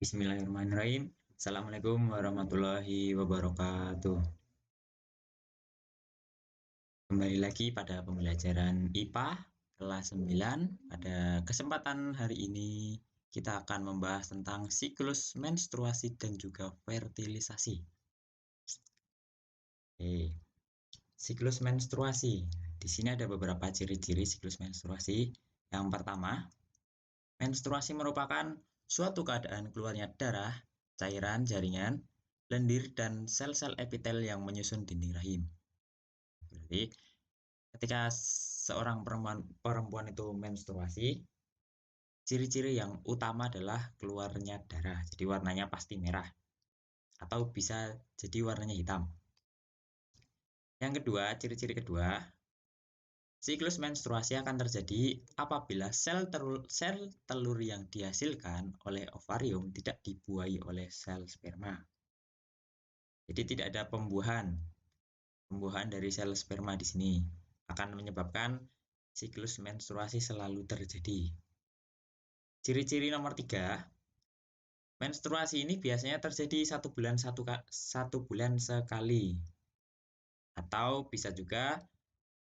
Bismillahirrahmanirrahim. Assalamualaikum warahmatullahi wabarakatuh. Kembali lagi pada pembelajaran IPA kelas 9. Pada kesempatan hari ini kita akan membahas tentang siklus menstruasi dan juga fertilisasi. Oke. Siklus menstruasi. Di sini ada beberapa ciri-ciri siklus menstruasi. Yang pertama, menstruasi merupakan suatu keadaan keluarnya darah, cairan, jaringan, lendir, dan sel-sel epitel yang menyusun dinding rahim. Berarti ketika seorang perempuan itu menstruasi, ciri-ciri yang utama adalah keluarnya darah. Jadi warnanya pasti merah atau bisa jadi warnanya hitam. Yang kedua, ciri-ciri kedua, siklus menstruasi akan terjadi apabila sel telur yang dihasilkan oleh ovarium tidak dibuahi oleh sel sperma. Jadi tidak ada pembuahan dari sel sperma di sini akan menyebabkan siklus menstruasi selalu terjadi. Ciri-ciri nomor 3, menstruasi ini biasanya terjadi satu bulan sekali, atau bisa juga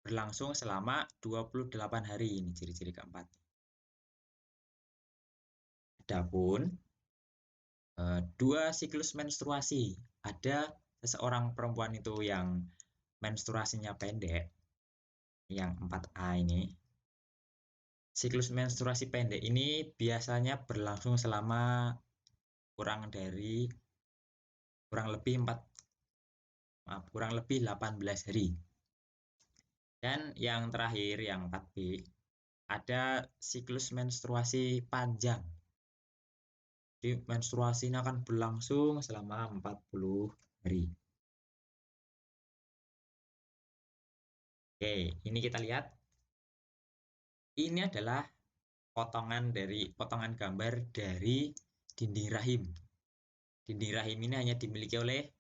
berlangsung selama 28 hari. Ini ciri-ciri keempat. Adapun dua siklus menstruasi. Ada seseorang perempuan itu yang menstruasinya pendek, yang 4A ini. Siklus menstruasi pendek ini biasanya berlangsung selama kurang lebih 18 hari. Dan yang terakhir, yang 4B, ada siklus menstruasi panjang. Jadi menstruasi ini akan berlangsung selama 40 hari. Oke, ini kita lihat. Ini adalah potongan gambar dari dinding rahim. Dinding rahim ini hanya dimiliki oleh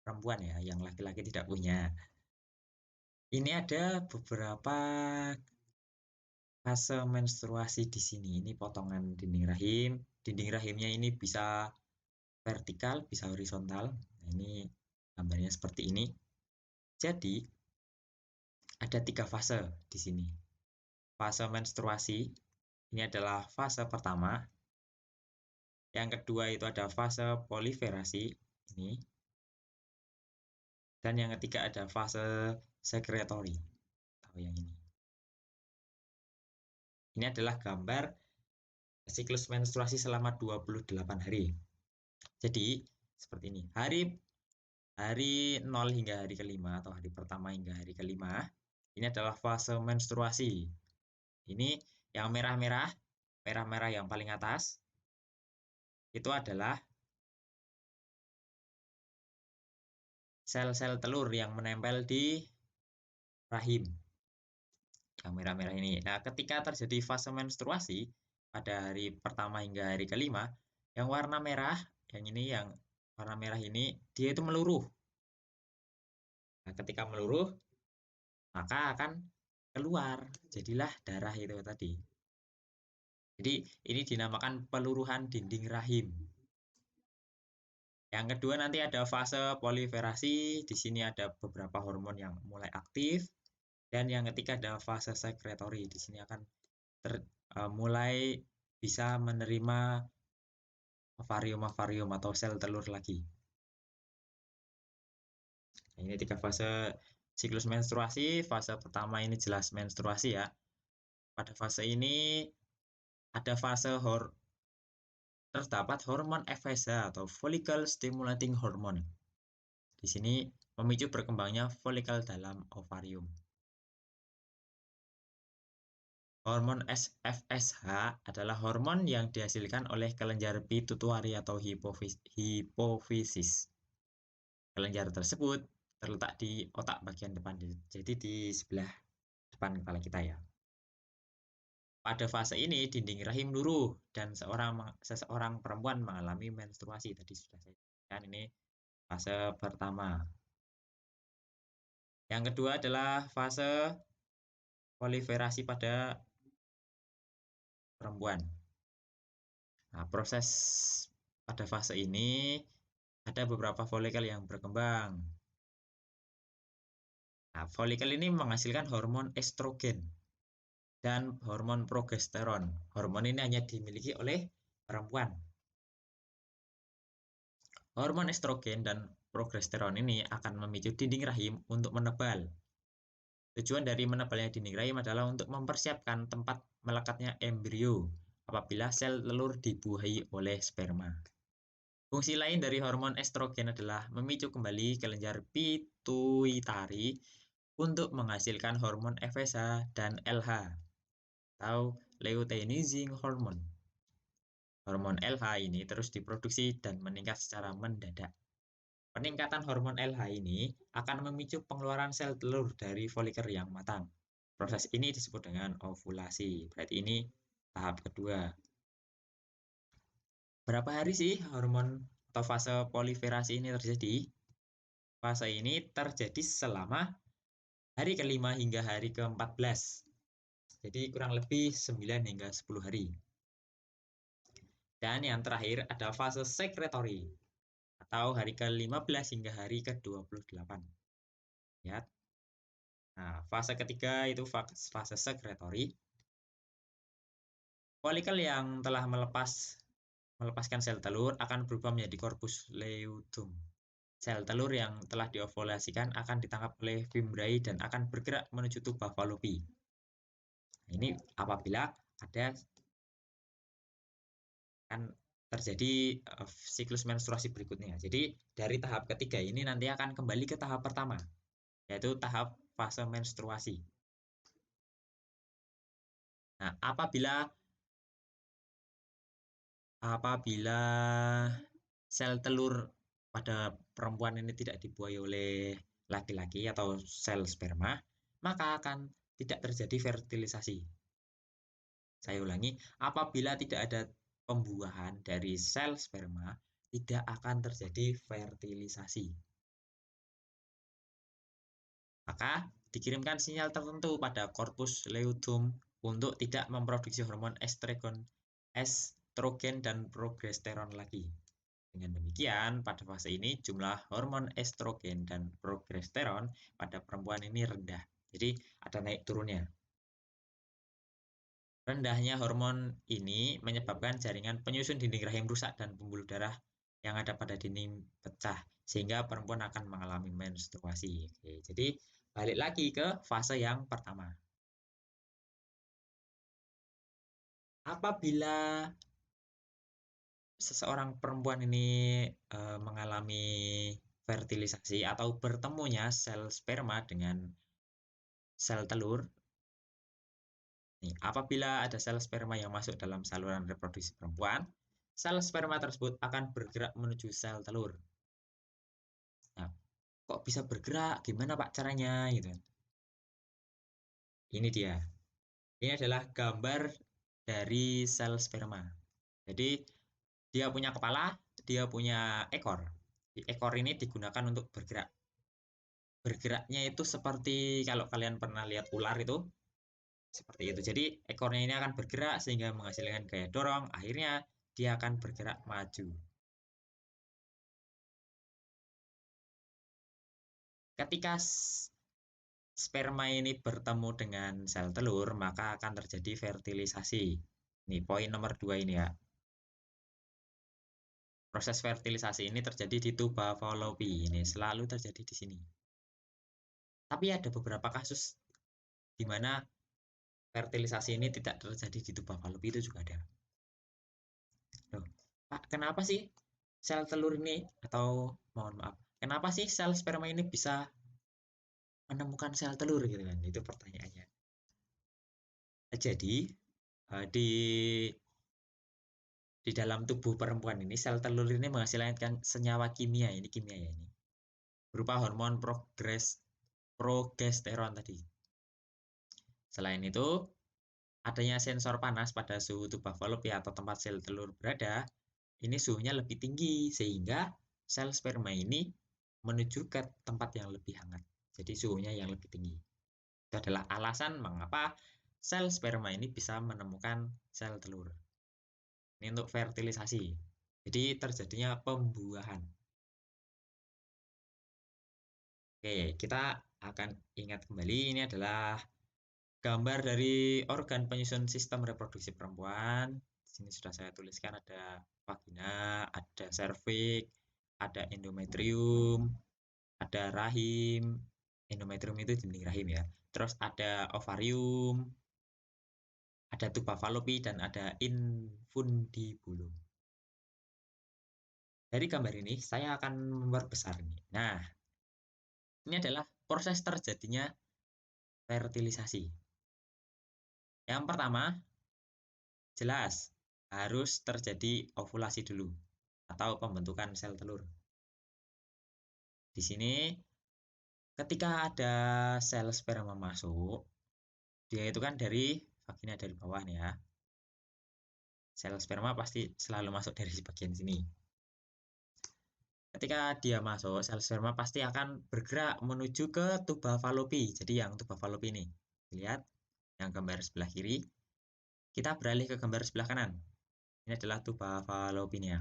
perempuan ya, yang laki-laki tidak punya. Ini ada beberapa fase menstruasi di sini. Ini potongan dinding rahim. Dinding rahimnya ini bisa vertikal, bisa horizontal. Nah, ini gambarnya seperti ini. Jadi ada 3 fase di sini. Fase menstruasi ini adalah fase pertama. Yang kedua itu ada fase proliferasi ini. Dan yang ketiga ada fase sekretory atau yang ini. Ini adalah gambar siklus menstruasi selama 28 hari. Jadi seperti ini. Hari 0 hingga hari kelima atau hari pertama hingga hari kelima, ini adalah fase menstruasi. Ini yang merah-merah yang paling atas itu adalah sel-sel telur yang menempel di rahim. Yang merah-merah ini. Nah, ketika terjadi fase menstruasi pada hari pertama hingga hari kelima, yang warna merah, yang warna merah ini, dia itu meluruh. Nah, ketika meluruh, maka akan keluar. Jadilah darah itu tadi. Jadi, ini dinamakan peluruhan dinding rahim. Yang kedua nanti ada fase proliferasi. Di sini ada beberapa hormon yang mulai aktif. Dan yang ketiga ada fase sekretory. Di sini akan mulai bisa menerima ovarium atau sel telur lagi. Nah, ini 3 fase siklus menstruasi. Fase pertama ini jelas menstruasi ya. Pada fase ini ada terdapat hormon FSH atau follicle stimulating hormone. Di sini memicu berkembangnya folikel dalam ovarium. Hormon FSH adalah hormon yang dihasilkan oleh kelenjar pituitari atau hipofisis. Kelenjar tersebut terletak di otak bagian depan, jadi di sebelah depan kepala kita ya. Pada fase ini dinding rahim luruh dan seseorang perempuan mengalami menstruasi. Tadi sudah saya katakan, ini fase pertama. Yang kedua adalah fase proliferasi pada perempuan. Nah, proses pada fase ini ada beberapa folikel yang berkembang. Nah, folikel ini menghasilkan hormon estrogen dan hormon progesteron. Hormon ini hanya dimiliki oleh perempuan. Hormon estrogen dan progesteron ini akan memicu dinding rahim untuk menebal. Tujuan dari menebalnya dinding rahim adalah untuk mempersiapkan tempat melekatnya embrio apabila sel telur dibuahi oleh sperma. Fungsi lain dari hormon estrogen adalah memicu kembali kelenjar pituitari untuk menghasilkan hormon FSH dan LH atau luteinizing hormone. Hormon LH ini terus diproduksi dan meningkat secara mendadak. Peningkatan hormon LH ini akan memicu pengeluaran sel telur dari folikel yang matang. Proses ini disebut dengan ovulasi. Berarti ini tahap kedua. Berapa hari sih hormon atau fase proliferasi ini terjadi? Fase ini terjadi selama hari kelima hingga hari ke-14. Jadi kurang lebih 9 hingga 10 hari. Dan yang terakhir ada fase sekretory atau hari ke-15 hingga hari ke-28. Lihat. Nah, fase ketiga itu fase sekretory. Folikel yang telah melepaskan sel telur akan berubah menjadi korpus luteum. Sel telur yang telah diovulasikan akan ditangkap oleh fimbriae dan akan bergerak menuju tuba Fallopi. Nah, ini apabila ada kan terjadi siklus menstruasi berikutnya. Jadi dari tahap ketiga ini nanti akan kembali ke tahap pertama, yaitu tahap fase menstruasi. Nah, apabila sel telur pada perempuan ini tidak dibuahi oleh laki-laki atau sel sperma, maka akan tidak terjadi fertilisasi. Saya ulangi, apabila tidak ada pembuahan dari sel sperma, tidak akan terjadi fertilisasi. Maka dikirimkan sinyal tertentu pada korpus luteum untuk tidak memproduksi hormon estrogen dan progesteron lagi. Dengan demikian, pada fase ini jumlah hormon estrogen dan progesteron pada perempuan ini rendah. Jadi ada naik turunnya. Rendahnya hormon ini menyebabkan jaringan penyusun dinding rahim rusak dan pembuluh darah yang ada pada dinding pecah, sehingga perempuan akan mengalami menstruasi. Oke, jadi balik lagi ke fase yang pertama. Apabila seseorang perempuan ini mengalami fertilisasi atau bertemunya sel sperma dengan sel telur, apabila ada sel sperma yang masuk dalam saluran reproduksi perempuan, sel sperma tersebut akan bergerak menuju sel telur. Nah, kok bisa bergerak? Gimana Pak caranya? Gitu. Ini dia. Ini adalah gambar dari sel sperma. Jadi dia punya kepala, dia punya ekor. Ekor ini digunakan untuk bergerak. Bergeraknya itu seperti kalau kalian pernah lihat ular itu, seperti itu. Jadi ekornya ini akan bergerak sehingga menghasilkan gaya dorong, akhirnya dia akan bergerak maju. Ketika sperma ini bertemu dengan sel telur, maka akan terjadi fertilisasi. Ini poin nomor 2 ini ya. Proses fertilisasi ini terjadi di tuba Fallopi. Ini selalu terjadi di sini. Tapi ada beberapa kasus di mana fertilisasi ini tidak terjadi di tuba Fallopi, itu juga ada. Loh, Pak, kenapa sih sel telur ini, atau mohon maaf, kenapa sih sel sperma ini bisa menemukan sel telur gitu kan? Itu pertanyaannya. Jadi di dalam tubuh perempuan ini sel telur ini menghasilkan senyawa kimia, ini kimia ya ini, berupa hormon progesteron tadi. Selain itu, adanya sensor panas pada suhu tuba Fallopi atau tempat sel telur berada, ini suhunya lebih tinggi sehingga sel sperma ini menuju ke tempat yang lebih hangat. Jadi suhunya yang lebih tinggi. Itu adalah alasan mengapa sel sperma ini bisa menemukan sel telur. Ini untuk fertilisasi. Jadi terjadinya pembuahan. Oke, kita akan ingat kembali ini adalah gambar dari organ penyusun sistem reproduksi perempuan. Di sini sudah saya tuliskan ada vagina, ada serviks, ada endometrium, ada rahim. Endometrium itu dinding rahim ya. Terus ada ovarium, ada tuba fallopi, dan ada infundibulum. Dari gambar ini saya akan memperbesar ini. Nah, ini adalah proses terjadinya fertilisasi. Yang pertama, jelas harus terjadi ovulasi dulu atau pembentukan sel telur. Di sini ketika ada sel sperma masuk, dia itu kan dari vagina dari bawah nih ya. Sel sperma pasti selalu masuk dari bagian sini. Ketika dia masuk, sel sperma pasti akan bergerak menuju ke tuba fallopi. Jadi yang tuba fallopi ini, lihat yang gambar sebelah kiri. Kita beralih ke gambar sebelah kanan. Ini adalah tuba fallopinya.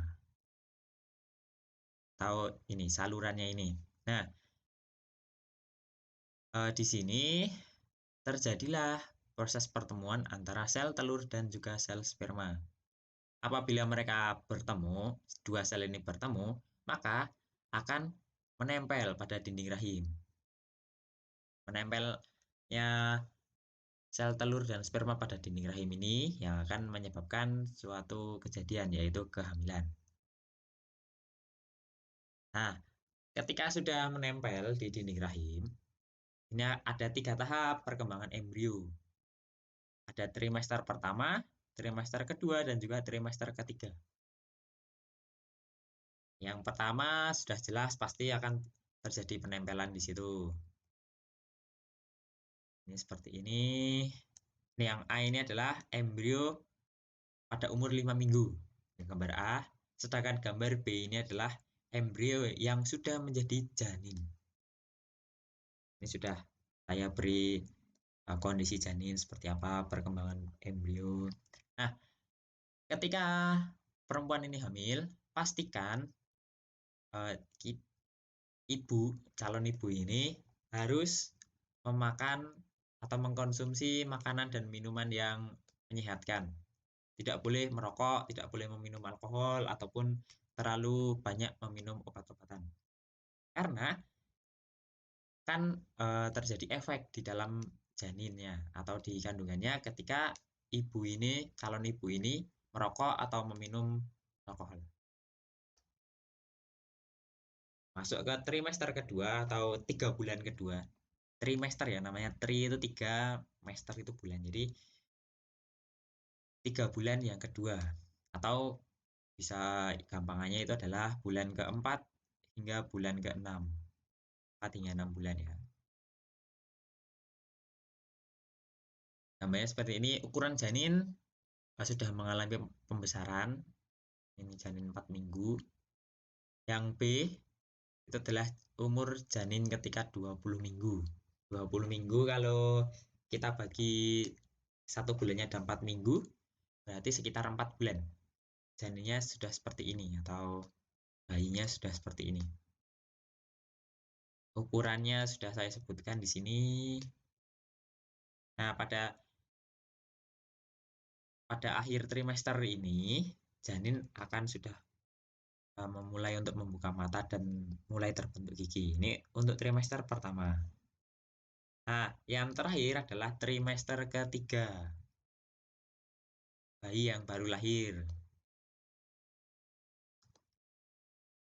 Tahu ini salurannya ini. Nah, di sini terjadilah proses pertemuan antara sel telur dan juga sel sperma. Apabila mereka bertemu, dua sel ini bertemu, maka akan menempel pada dinding rahim. Menempelnya sel telur dan sperma pada dinding rahim ini yang akan menyebabkan suatu kejadian, yaitu kehamilan. Nah, ketika sudah menempel di dinding rahim, ini ada 3 tahap perkembangan embrio. Ada trimester pertama, trimester kedua, dan juga trimester ketiga. Yang pertama sudah jelas pasti akan terjadi penempelan di situ. Ini seperti ini. Ini yang A ini adalah embrio pada umur 5 minggu. Ini gambar A. Sedangkan gambar B ini adalah embrio yang sudah menjadi janin. Ini sudah saya beri kondisi janin seperti apa, perkembangan embrio. Nah, ketika perempuan ini hamil, pastikan calon ibu ini harus memakan atau mengkonsumsi makanan dan minuman yang menyehatkan. Tidak boleh merokok, tidak boleh meminum alkohol, ataupun terlalu banyak meminum obat-obatan. Karena kan terjadi efek di dalam janinnya atau di kandungannya ketika calon ibu ini merokok atau meminum alkohol. Masuk ke trimester kedua atau 3 bulan kedua. Trimester ya, namanya tri itu 3, mester itu bulan. Jadi 3 bulan yang kedua, atau bisa gampangannya itu adalah bulan keempat hingga bulan ke-6. 4 hingga 6 bulan ya. Gambarnya seperti ini, ukuran janin sudah mengalami pembesaran. Ini janin 4 minggu. Yang B itu adalah umur janin ketika 20 minggu. 20 minggu kalau kita bagi 1 bulannya ada 4 minggu, berarti sekitar 4 bulan. Janinnya sudah seperti ini atau bayinya sudah seperti ini. Ukurannya sudah saya sebutkan di sini. Nah, pada akhir trimester ini, janin akan sudah memulai untuk membuka mata dan mulai terbentuk gigi. Ini untuk trimester pertama. Nah, yang terakhir adalah trimester ketiga. Bayi yang baru lahir.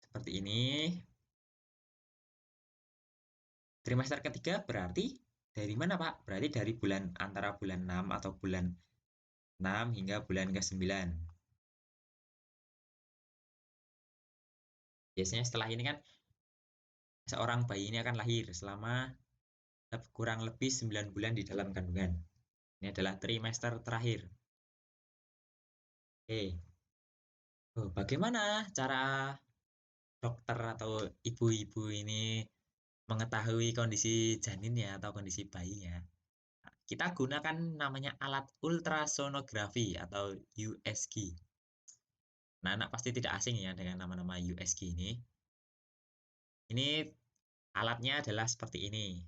Seperti ini. Trimester ketiga berarti dari mana, Pak? Berarti dari antara bulan 6 atau bulan 6 hingga bulan ke-9. Biasanya setelah ini kan seorang bayi ini akan lahir selama kurang lebih 9 bulan di dalam kandungan. Ini adalah trimester terakhir. Oke. Bagaimana cara dokter atau ibu-ibu ini mengetahui kondisi janinnya atau kondisi bayinya? Kita gunakan namanya alat ultrasonografi atau USG. Anak-anak pasti tidak asing ya dengan nama-nama USG ini. Ini alatnya adalah seperti ini.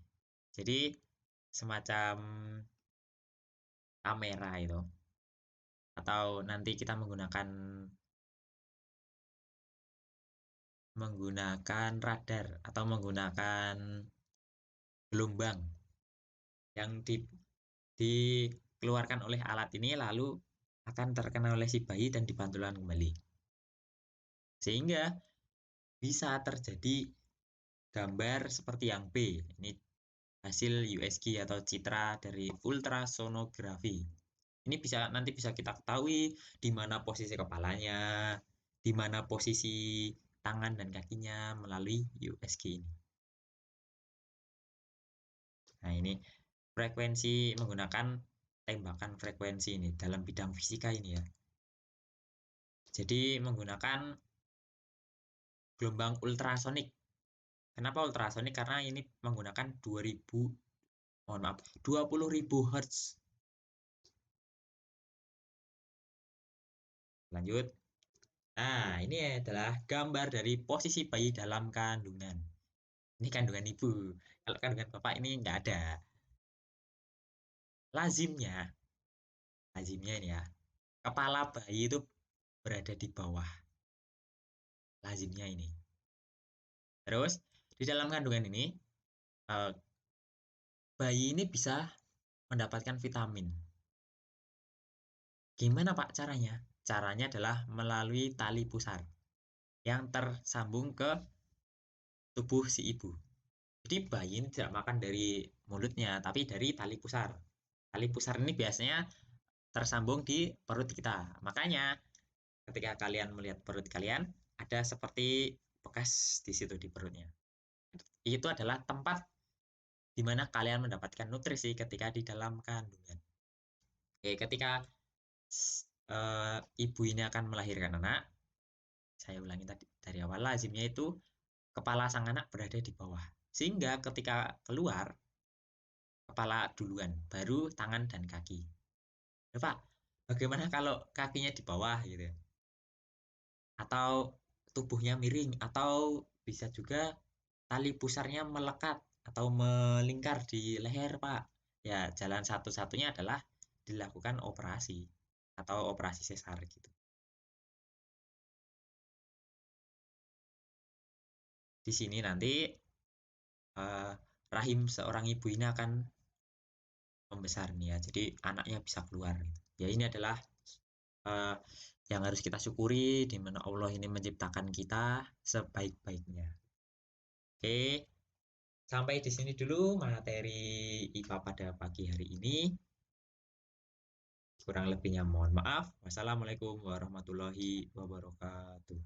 Jadi semacam kamera itu. Atau nanti kita menggunakan radar atau menggunakan gelombang yang dikeluarkan oleh alat ini lalu akan terkena oleh si bayi dan dipantulkan kembali. Sehingga bisa terjadi gambar seperti yang B. Ini hasil USG atau citra dari ultrasonografi. Ini nanti bisa kita ketahui di mana posisi kepalanya, di mana posisi tangan dan kakinya melalui USG ini. Nah, ini frekuensi menggunakan tembakan frekuensi ini dalam bidang fisika ini ya. Jadi menggunakan gelombang ultrasonik. Kenapa ultrasonik? Karena ini menggunakan 20.000 Hz. Lanjut. Nah, ini adalah gambar dari posisi bayi dalam kandungan. Ini kandungan ibu. Kalau kandungan bapak ini nggak ada. Lazimnya ini ya, kepala bayi itu berada di bawah. Lazimnya ini. Terus, di dalam kandungan ini, bayi ini bisa mendapatkan vitamin. Gimana Pak caranya? Caranya adalah melalui tali pusar yang tersambung ke tubuh si ibu. Jadi bayi ini tidak makan dari mulutnya, tapi dari tali pusar. Tali pusar ini biasanya tersambung di perut kita. Makanya ketika kalian melihat perut kalian, ada seperti bekas di situ di perutnya. Itu adalah tempat di mana kalian mendapatkan nutrisi ketika di dalam kandungan. Oke, ketika ibu ini akan melahirkan anak, saya ulangi tadi dari awal, lazimnya itu kepala sang anak berada di bawah. Sehingga ketika keluar, kepala duluan, baru tangan dan kaki. Ya, Pak, bagaimana kalau kakinya di bawah gitu? Atau tubuhnya miring, atau bisa juga tali pusarnya melekat atau melingkar di leher, Pak. Ya, jalan satu-satunya adalah dilakukan operasi atau operasi sesar gitu. Di sini nanti rahim seorang ibu ini akan membesar nih ya. Jadi anaknya bisa keluar gitu. Ya, ini adalah yang harus kita syukuri di mana Allah ini menciptakan kita sebaik-baiknya. Oke, sampai di sini dulu materi IPA pada pagi hari ini. Kurang lebihnya mohon maaf. Wassalamualaikum warahmatullahi wabarakatuh.